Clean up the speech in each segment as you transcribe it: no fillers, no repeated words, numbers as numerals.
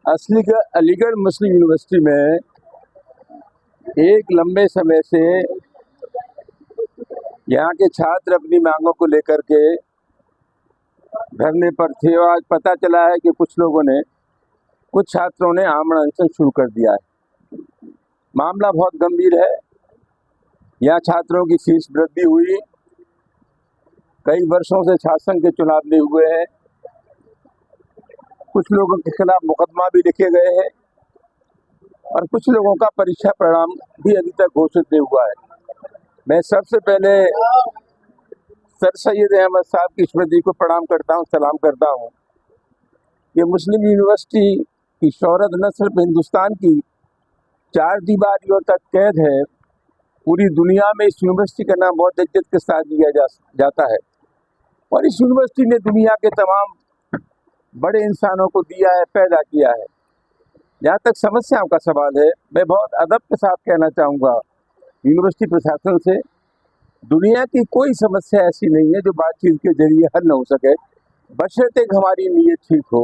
असली अलीगढ़ मुस्लिम यूनिवर्सिटी में एक लंबे समय से यहाँ के छात्र अपनी मांगों को लेकर के धरने पर थे और आज पता चला है कि कुछ छात्रों ने आमरण अनशन शुरू कर दिया है। मामला बहुत गंभीर है। यहाँ छात्रों की फीस वृद्धि हुई, कई वर्षों से शासन के चुनाव नहीं हुए हैं, कुछ लोगों के खिलाफ मुकदमा भी लिखे गए हैं और कुछ लोगों का परीक्षा परिणाम भी अभी तक घोषित नहीं हुआ है। मैं सबसे पहले सर सैयद अहमद साहब की स्मृति को प्रणाम करता हूँ, सलाम करता हूँ। ये मुस्लिम यूनिवर्सिटी की शोहरत न सिर्फ हिंदुस्तान की 4 दीवारियों तक कैद है, पूरी दुनिया में इस यूनिवर्सिटी का नाम बहुत इज्जत के साथ लिया जाता है और इस यूनिवर्सिटी ने दुनिया के तमाम बड़े इंसानों को दिया है, पैदा किया है। जहाँ तक समस्याओं का सवाल है, मैं बहुत अदब के साथ कहना चाहूँगा यूनिवर्सिटी प्रशासन से, दुनिया की कोई समस्या ऐसी नहीं है जो बातचीत के जरिए हल न हो सके, बशर्ते हमारी नीयत ठीक हो।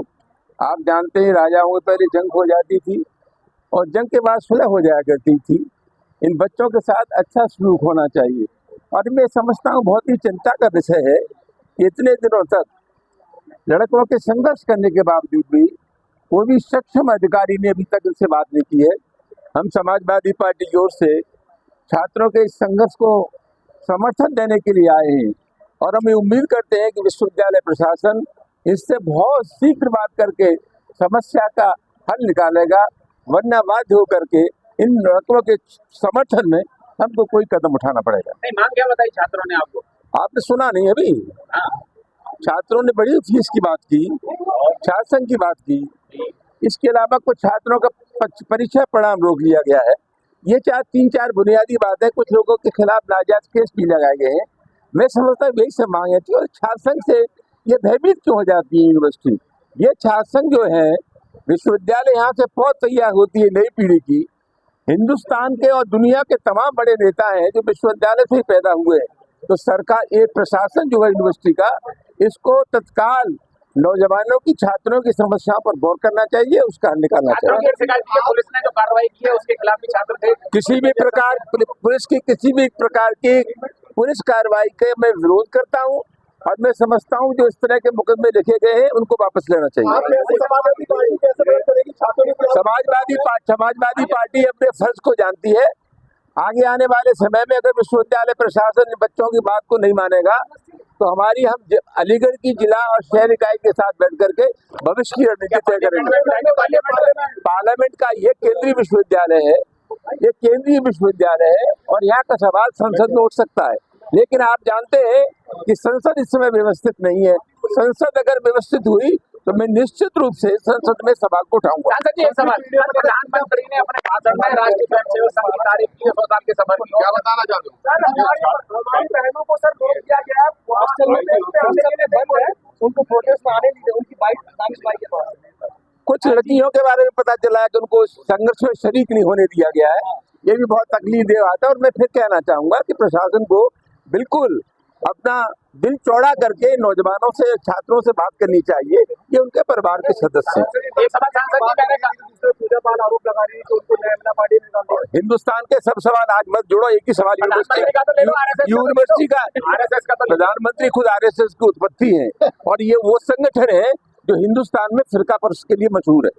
आप जानते हैं राजाओं में पहले जंग हो जाती थी और जंग के बाद सुलह हो जाया करती थी। इन बच्चों के साथ अच्छा सलूक होना चाहिए और मैं समझता हूँ बहुत ही चिंता का विषय है कि इतने दिनों तक लड़कों के संघर्ष करने के बावजूद भी कोई भी सक्षम अधिकारी ने अभी तक इनसे बात नहीं की है। हम समाजवादी पार्टी की ओर से छात्रों के इस संघर्ष को समर्थन देने के लिए आए हैं और हम ये उम्मीद करते हैं कि विश्वविद्यालय प्रशासन इससे बहुत शीघ्र बात करके समस्या का हल निकालेगा, वरना बाध्य होकर के इन लड़कों के समर्थन में हमको कोई कदम उठाना पड़ेगा। नहीं, मांग क्या बताई छात्रों ने आपको? आपने सुना नहीं अभी? छात्रों ने बड़ी फीस की बात की, शासन की बात की, इसके अलावा कुछ छात्रों का परीक्षा परिणाम रोक लिया गया है। ये 3-4 बुनियादी बातें, कुछ लोगों के खिलाफ नाजायज केस भी लगाए गए हैं। मैं समझता हूँ यही सब मांगे थी और छात्र संघ से ये भयभीत क्यों हो जाती है यूनिवर्सिटी? ये छात्र संघ जो है, विश्वविद्यालय यहाँ से बहुत तैयार होती है नई पीढ़ी की। हिंदुस्तान के और दुनिया के तमाम बड़े नेता हैं जो विश्वविद्यालय से ही पैदा हुए हैं। तो सरकार, एक प्रशासन जो है यूनिवर्सिटी का, इसको तत्काल नौजवानों की, छात्रों की समस्याओं पर गौर करना चाहिए, उसका हल निकालना चाहिए। पुलिस ने जो कार्रवाई की है उसके खिलाफ भी छात्र थे। किसी भी प्रकार की पुलिस कार्रवाई के मैं विरोध करता हूं और मैं समझता हूं जो इस तरह के मुकदमे लिखे गए हैं उनको वापस लेना चाहिए। समाजवादी पार्टी अपने फर्ज को जानती है। आगे आने वाले समय में अगर विश्वविद्यालय प्रशासन बच्चों की बात को नहीं मानेगा तो हम अलीगढ़ की जिला और शहर इकाई के साथ बैठ करके भविष्य की रणनीति तय करेंगे। पार्लियामेंट का ये केंद्रीय विश्वविद्यालय है, ये केंद्रीय विश्वविद्यालय है और यहाँ का सवाल संसद में उठ सकता है, लेकिन आप जानते हैं कि संसद इस समय व्यवस्थित नहीं है। संसद अगर व्यवस्थित हुई तो मैं निश्चित रूप से संसद में सवाल को उठाऊंगा। प्रधानमंत्री ने अपने भाषण में राष्ट्रीय स्वयंसेवक संघ की तारीफ की, 100 साल के सफर की, क्या बताना चाहते हो? बहनों को सर रोक दिया गया है, हॉस्टल में बंद है, उनको प्रोटेस्ट में आने नहीं दे, उनकी बाइक के पास। कुछ लड़कियों के बारे में पता चला है कि उनको संघर्ष में शरीक नहीं होने दिया गया है, ये भी बहुत तकलीफ दे रहा था। और मैं फिर कहना चाहूंगा कि प्रशासन को बिल्कुल अपना दिल चौड़ा करके नौजवानों से, छात्रों से बात करनी चाहिए, ये उनके परिवार के सदस्य हैं। हिंदुस्तान के सब सवाल आज मत जोड़ो, एक ही सवाल यूनिवर्सिटी का। प्रधानमंत्री खुद RSS की उत्पत्ति है और ये वो संगठन है जो हिंदुस्तान में फिरका परस्त के लिए मशहूर है।